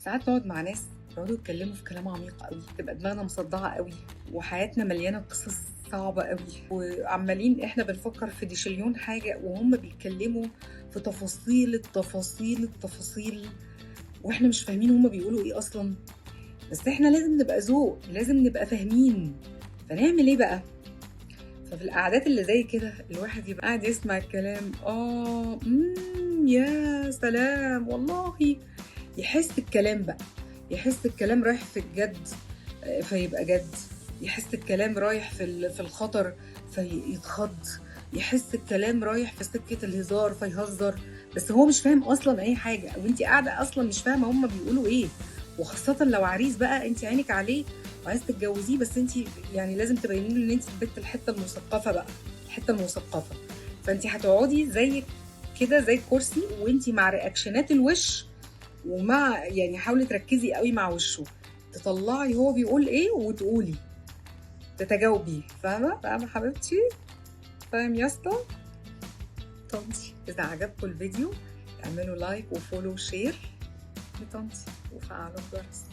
ساعات نقعد مع ناس يقعدوا يتكلموا في كلام عميق قوي، تبقى دماغنا مصدعة قوي وحياتنا مليانة قصص صعبة قوي، وعمالين احنا بنفكر في ديشليون حاجة وهم بيتكلموا في تفاصيل التفاصيل التفاصيل، واحنا مش فاهمين هم بيقولوا ايه اصلا. بس احنا لازم نبقى ذوق، لازم نبقى فاهمين. فنعمل ايه بقى؟ ففي القعدات اللي زي كده الواحد يبقى قاعد يسمع الكلام، يا سلام والله، يحس الكلام بقى، يحس الكلام رايح في الجد فيبقى جد، يحس الكلام رايح في الخطر فيتخض، يحس الكلام رايح في سكة الهزار فيهزر، بس هو مش فاهم اصلا اي حاجة، وانتي قاعدة اصلا مش فاهمة هما بيقولوا ايه. وخاصة لو عريس بقى انتي عينك عليه وعايز تتجوزيه، بس انتي يعني لازم تبيني له ان انتي البت الحتة المثقفة بقى، الحتة المثقفة. فانتي هتقعدي زي كده زي الكرسي وانتي مع رياكشنات الوش، ومع يعني حاولي تركزي قوي مع وشه، تطلعي هو بيقول ايه وتقولي، تتجاوبي. فاهمة حبيبتي؟ فاهم يا اسطى؟ طنطي، اذا عجبكم الفيديو اعملوا لايك وفولو وشير لطنطي وفعلوا الجرس.